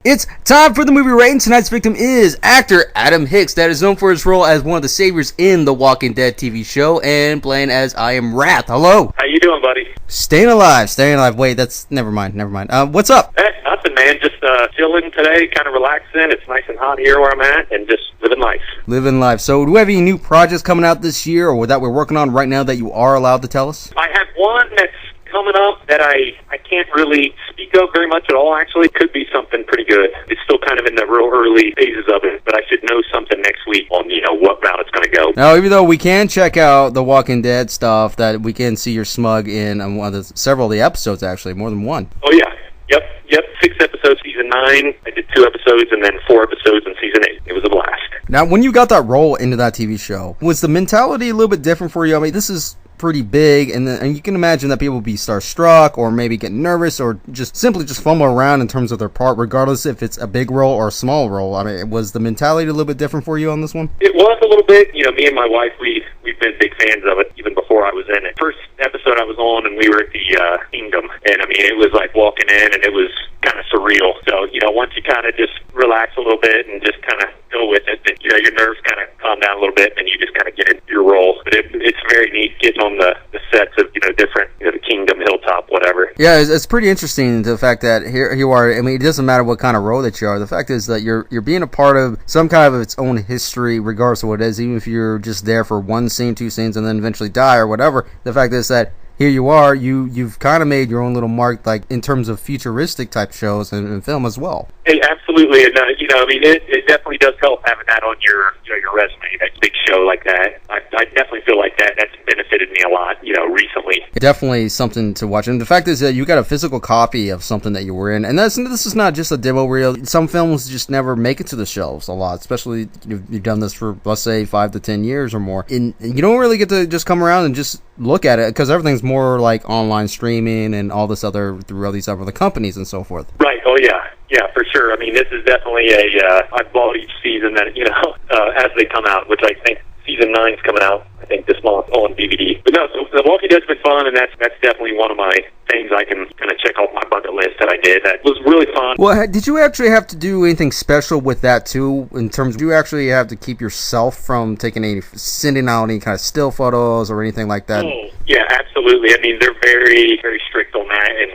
It's time for the movie rating. Tonight's victim is actor Adam Hicks, that is known for his role as one of the saviors in the Walking Dead TV show and playing as I Am Wrath. Hello. How you doing, buddy? Staying alive. Wait, that's never mind. What's up? Nothing, man. Just chilling today, kind of relaxing. It's nice and hot here where I'm at, and just living life. Living life. So, do we have any new projects coming out this year, or that we're working on right now that you are allowed to tell us? I have one that's coming up that I can't really speak of very much at all, actually. Could be something pretty good. It's still kind of in the real early phases of it, but I should know something next week on, what route it's going to go. Now, even though we can check out the Walking Dead stuff, that we can see your smug in several of the episodes, actually, more than one. Oh, yeah. Yep. 6 episodes, season 9. I did 2 episodes and then 4 episodes in season 8. It was a blast. Now, when you got that role into that TV show, was the mentality a little bit different for you? I mean, this is pretty big, and you can imagine that people would be starstruck or maybe get nervous or just simply fumble around in terms of their part, regardless if it's a big role or a small role. I mean, was the mentality a little bit different for you on this one? It was a little bit. Me and my wife, we've been big fans of it even before I was in it. First episode I was on, and we were at the Kingdom, and I mean, it was like walking in, and it was kind of surreal. So, once you kind of just relax a little bit and just kind of go with it, then, your nerves kind of calm down a little bit, and you just kind of get into your role. But it's very neat getting on the sets of, different, the Kingdom, Hilltop, whatever. Yeah, it's pretty interesting, the fact that here you are. I mean, it doesn't matter what kind of role that you are. The fact is that you're being a part of some kind of its own history, regardless of what it is, even if you're just there for 1 scene, 2 scenes, and then eventually die or whatever. The fact is that here you are, you've kind of made your own little mark, like in terms of futuristic type shows and film as well. Hey, absolutely, and it definitely does help having that on your resume, that big show like that. I definitely feel like that's benefited me a lot, recently. Definitely something to watch, and the fact is that you got a physical copy of something that you were in, and this is not just a demo reel. Some films just never make it to the shelves a lot, especially you've done this for, let's say, 5 to 10 years or more, and you don't really get to just come around and just look at it, because everything's more like online streaming and all this other through all these other companies and so forth. Right. Oh yeah, for sure. I mean, this is definitely I bought each season that as they come out, which I think season 9 is coming out, I think, this month on DVD. But no, so The Walking Dead's been fun, and that's definitely one of my things I can kind of check off my bucket list that I did. That was really fun. Well, did you actually have to do anything special with that too? In terms of, do you actually have to keep yourself from sending out any kind of still photos or anything like that? Yeah, absolutely. I mean, they're very, very strict on that. And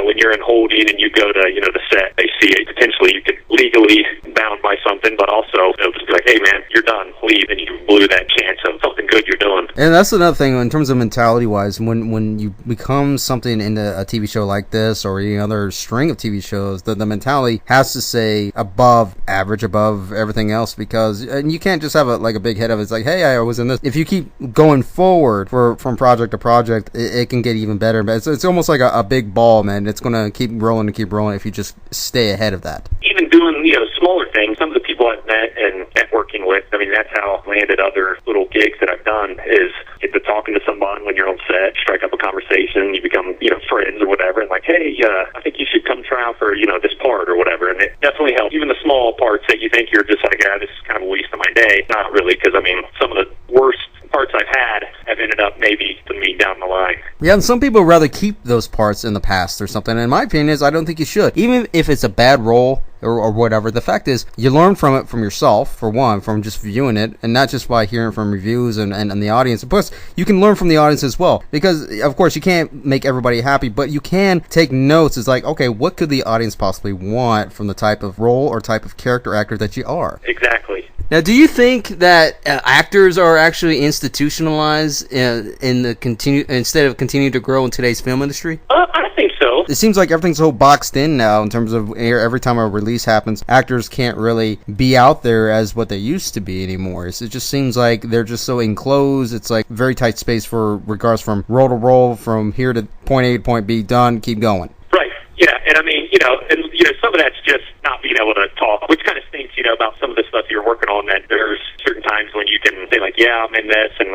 when you're in holding and you go to the set, they see it. Potentially, you could legally bound by something, but also they'll just be like, "Hey, man, you're done. Leave," and you blew that chance of something good you're doing. And that's another thing in terms of mentality-wise. When you become something in a TV show like this or any other string of TV shows, the mentality has to say above average, above everything else, because you can't just have a big head of it. It's like, hey, I was in this. If you keep going forward from project to project, it can get even better. But it's almost like a big ball, man. It's going to keep rolling if you just stay ahead of that. Even doing smaller things, some of the people I've met and networking with, I mean, that's how I've landed other little gigs that I've done, is get to talking to somebody when you're on set, strike up a conversation, you become, friends or whatever, and like, hey, I think you should come try out for, this part or whatever, and it definitely helps. Even the small parts that you think you're just like, this is kind of a waste of my day, not really, because, I mean, some of the worst parts I've had have ended up maybe to me down the line. Yeah, and some people rather keep those parts in the past or something, and my opinion is I don't think you should. Even if it's a bad role or whatever, the fact is you learn from it from yourself, for one, from just viewing it, and not just by hearing from reviews and the audience. Plus, you can learn from the audience as well, because, of course, you can't make everybody happy, but you can take notes. It's like, okay, what could the audience possibly want from the type of role or type of actor that you are? Exactly. Now, do you think that actors are actually institutionalized instead of continuing to grow in today's film industry? I think so. It seems like everything's so boxed in now in terms of every time a release happens, actors can't really be out there as what they used to be anymore. It just seems like they're just so enclosed. It's like very tight space for regards from role to role, from here to point A to point B, done, keep going. Right. Yeah, and I mean, some of that's just not being able to talk, which kind of stinks, about some of the stuff you're working on, that there's certain times when you can say, like, yeah, I'm in this, and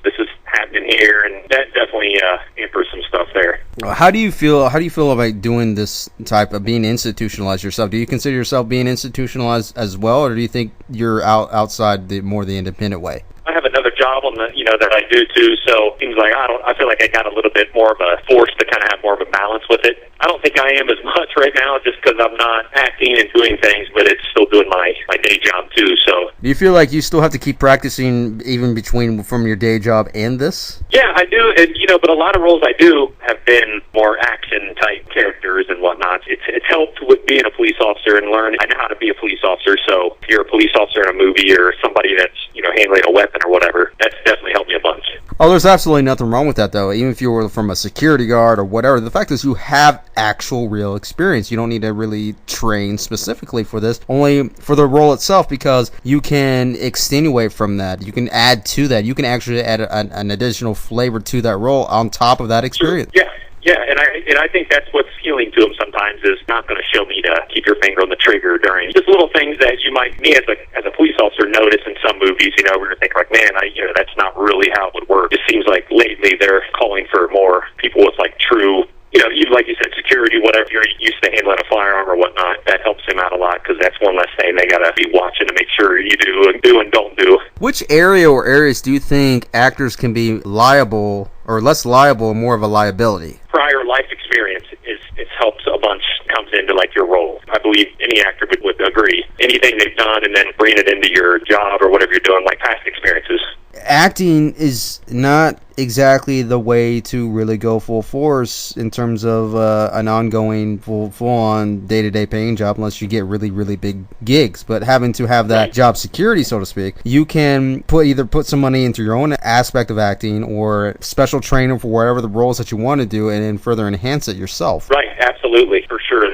this is happening here, and that definitely hampers some stuff there. How do you feel about doing this type of being institutionalized yourself? Do you consider yourself being institutionalized as well, or do you think you're outside the independent way? I have another job on the, that I do too, so it seems like I feel like I got a little bit more of a force to kind of have more of a balance with it. I don't think I am as much right now just because I'm not acting and doing things, but it's still doing my day job too. So Do you feel like you still have to keep practicing even between from your day job and this? yeah, I do, and but a lot of roles I do have been more action type characters and whatnot. It's helped with being a police officer and learning. I know how to be a police officer, so if you're a police officer in a movie or somebody that's handling a weapon or whatever, that's definitely helped me a bunch. Oh, there's absolutely nothing wrong with that, though. Even if you were from a security guard or whatever, the fact is you have actual real experience. You don't need to really train specifically for this, only for the role itself, because you can extenuate from that. You can add to that. You can actually add an additional flavor to that role on top of that experience. Sure. Yeah, and I think that's what's appealing to them sometimes is not going to show me to keep your finger on the trigger during just little things that you might, me as a police officer, notice in some movies. We're thinking like, man, that's not really how it would work. It seems like lately they're calling for more people with like true. Even like you said, security, whatever, you're used to handling a firearm or whatnot, that helps him out a lot because that's one less thing they got to be watching to make sure you do and don't do. Which area or areas do you think actors can be liable or less liable and more of a liability? Prior life experience it helps a bunch, comes into like your role. I believe any actor would agree. Anything they've done and then bring it into your job or whatever you're doing, like past experiences. Acting is not exactly the way to really go full force in terms of an ongoing full-on day-to-day paying job unless you get really, really big gigs. But having to have that job security, so to speak, you can either put some money into your own aspect of acting or special training for whatever the roles that you want to do and then further enhance it yourself. Right, absolutely, for sure.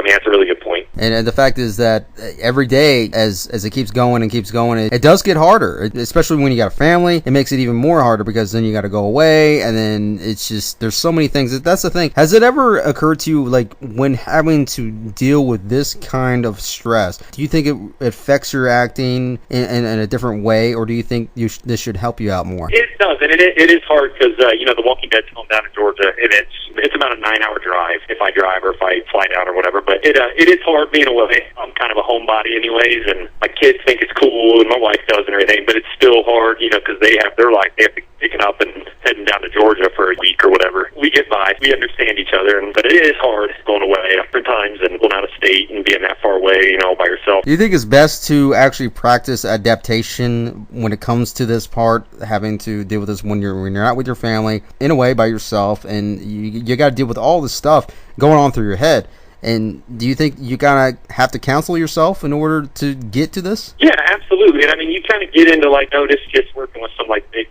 That's a really good point. And the fact is that every day, as it keeps going and keeps going, it does get harder, especially when you got a family. It makes it even more harder because then you got to go away, and then it's just, there's so many things. That's the thing. Has it ever occurred to you, like, when having to deal with this kind of stress, do you think it affects your acting in a different way, or do you think this should help you out more? It does, and it is hard because, The Walking Dead's home down in Georgia, and it's about a 9-hour drive if I drive or if I fly down or whatever, but it is hard being away. I'm kind of a homebody anyways, and my kids think it's cool, and my wife does and everything, but it's still hard, because they have their life. They have to pick it up and heading down to Georgia for a week or whatever. We get by. We understand each other, but it is hard going away after times and going out of state and being that far away, by yourself. Do you think it's best to actually practice adaptation when it comes to this part, having to deal with this when you're not with your family, in a way by yourself, and you got to deal with all this stuff going on through your head? And do you think you kind of have to counsel yourself in order to get to this? Yeah, absolutely. And you kind of get into notice just working with some big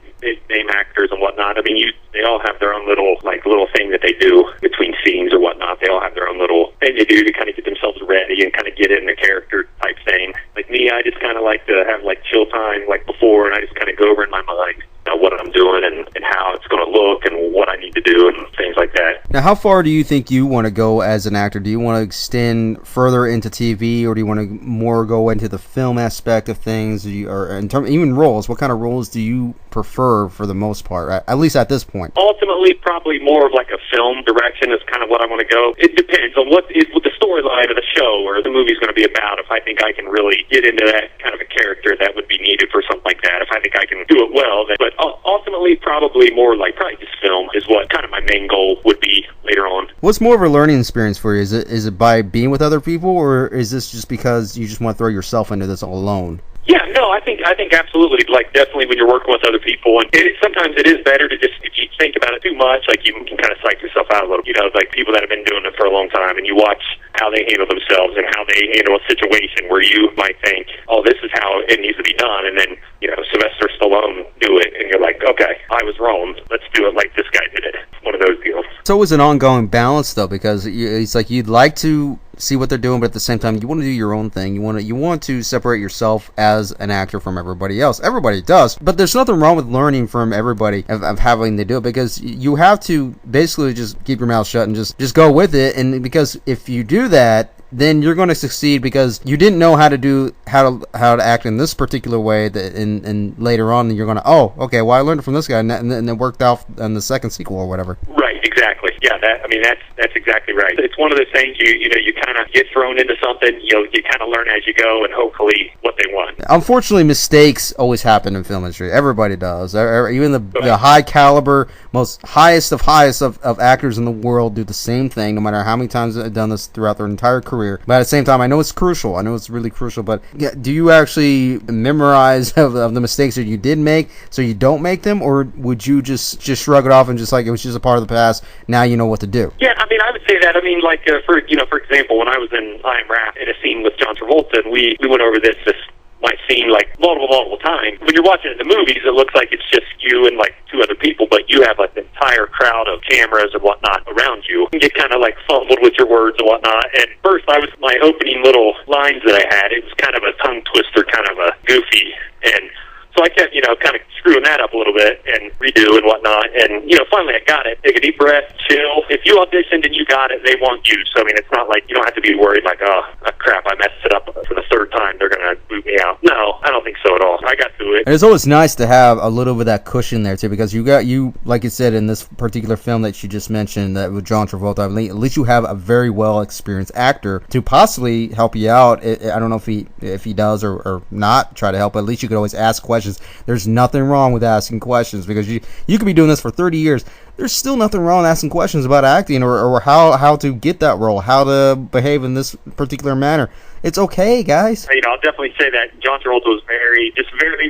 name actors and whatnot. They all have their own little thing that they do between scenes or whatnot. They all have their own little thing they do to kind of get themselves ready and kind of get in the character type thing. Like me, I just kind of like to have chill time before, and I just kind of go over in my mind what I'm doing and how it's going to look and what I need to do and things like that. Now, how far do you think you want to go as an actor? Do you want to extend further into TV, or do you want to more go into the film aspect of things? Or in terms, even roles, what kind of roles do you prefer for the most part, at least at this point? Ultimately, probably more of a film direction is kind of what I want to go. It depends on what the storyline of the show or the movie's going to be about. If I think I can really get into that kind of a character that would be needed for something like that, if I think I can do it well, but ultimately probably more probably just film is what kind of my main goal would be later on. What's more of a learning experience for you? Is it by being with other people, or is this just because you just want to throw yourself into this all alone? Yeah, no, I think absolutely, definitely when you're working with other people, and sometimes it is better to just, if you think about it too much, you can kind of psych yourself out a little. People that have been doing it for a long time, and you watch how they handle themselves and how they handle a situation where you might think, oh, this is how it needs to be done, and then, Sylvester Stallone do it, and you're like, okay, I was wrong. Let's do it like this guy did it. One of those deals. So it's an ongoing balance, though, because it's you'd like to see what they're doing, but at the same time, you want to do your own thing. You want to separate yourself as an actor from everybody else. Everybody does, but there's nothing wrong with learning from everybody of having to do it, because you have to basically just keep your mouth shut and just go with it. And because if you do that, then you're going to succeed, because you didn't know how to act in this particular way, and later on you're going to, oh, okay, well, I learned it from this guy, and it worked out in the second sequel or whatever. Right, Exactly. Yeah, that's exactly right. It's one of those things you kind of get thrown into something, you kind of learn as you go, and hopefully what they want. Unfortunately, mistakes always happen in film industry. Everybody does. Even the high caliber, highest of actors in the world do the same thing, no matter how many times they've done this throughout their entire career. But at the same time, I know it's crucial. I know it's really crucial. But do you actually memorize of the mistakes that you did make so you don't make them, or would you just shrug it off and just like it was just a part of the past? Now you know what to do. Yeah, I would say that. For example, when I was in I Am Rap in a scene with John Travolta, and we went over this my scene like multiple times. When you're watching it in the movies, it looks like it's just you and like two other people, but you have like the entire crowd of cameras and whatnot around you. You get kind of like fumbled with your words and whatnot. And first, my opening little lines that I had, it was kind of a tongue twister, kind of a goofy, and so I kept, kind of screwing that up a little bit and redo and whatnot. And, finally I got it. Take a deep breath, chill. If you auditioned and you got it, they want you. So, it's not like you don't have to be worried like, oh, crap, I messed it up for the third time. They're going to boot me out. No, I don't think so at all. I got through it. And it's always nice to have a little bit of that cushion there, too, because you, like you said, in this particular film that you just mentioned that with John Travolta, at least you have a very well-experienced actor to possibly help you out. I don't know if he does or not try to help, but at least you could always ask questions. There's nothing wrong with asking questions because you could be doing this for 30 years. There's still nothing wrong with asking questions about acting or how to get that role, how to behave in this particular manner. It's okay, guys. I'll definitely say that John Travolta was very,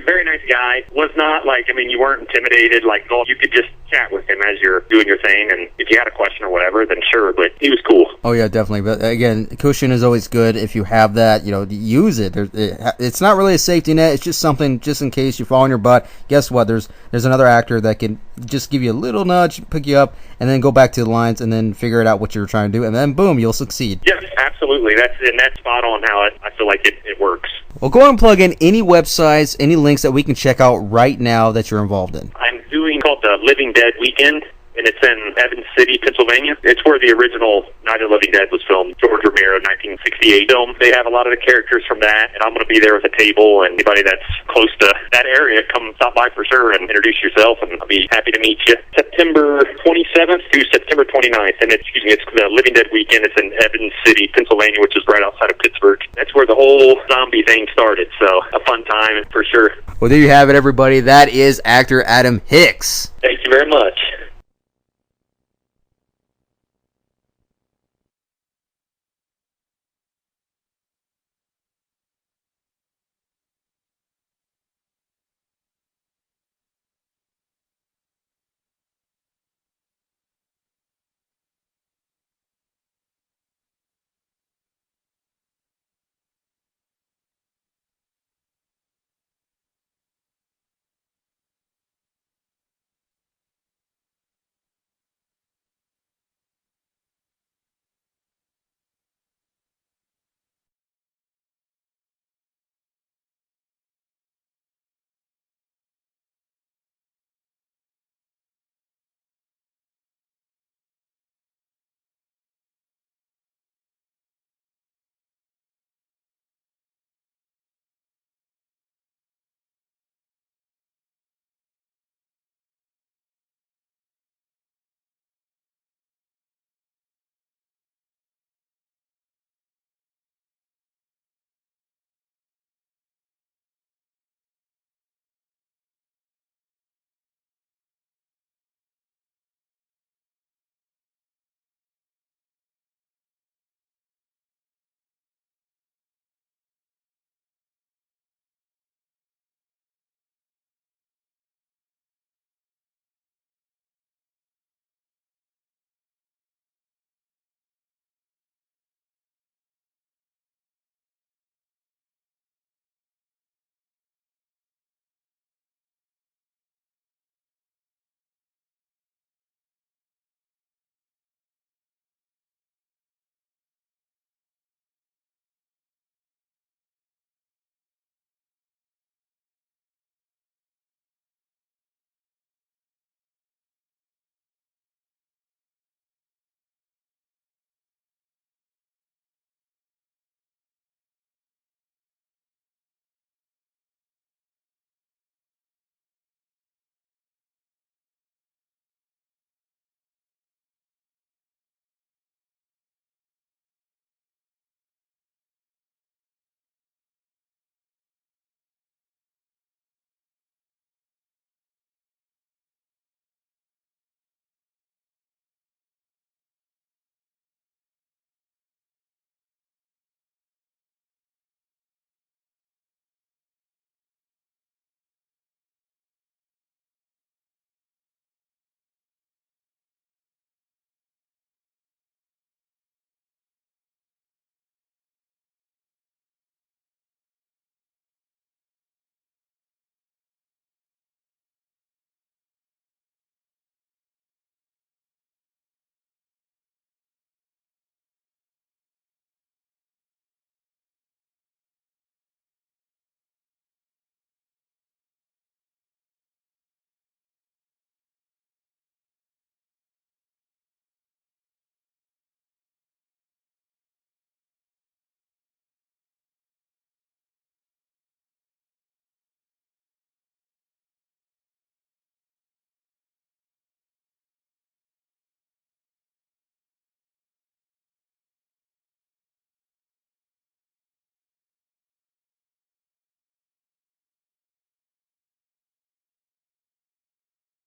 very nice guy. Was not like, you weren't intimidated. Like, you could just chat with him as you're doing your thing, and if you had a question or whatever, then sure. But he was cool. Oh yeah, definitely. But again, cushion is always good if you have that. Use it. It's not really a safety net. It's just something just in case you fall on your butt. Guess what? There's another actor that can just give you a little nudge, pick you up, and then go back to the lines and then figure it out what you're trying to do, and then boom, you'll succeed. Yes, absolutely. That's spot on how I feel like it works. Well, go ahead and plug in any websites, any links that we can check out right now that you're involved in. I'm doing called the Living Dead Weekend, and it's in Evans City, Pennsylvania. It's where the original Night of the Living Dead was filmed. George Romero, 1968 film. They have a lot of the characters from that, and I'm going to be there with a table, and anybody that's close to that area, come stop by for sure and introduce yourself, and I'll be happy to meet you. September 27th through September 29th, and it's the Living Dead Weekend. It's in Evans City, Pennsylvania, which is right outside of Pittsburgh. That's where the whole zombie thing started, so a fun time for sure. Well, there you have it, everybody. That is actor Adam Hicks. Thank you very much.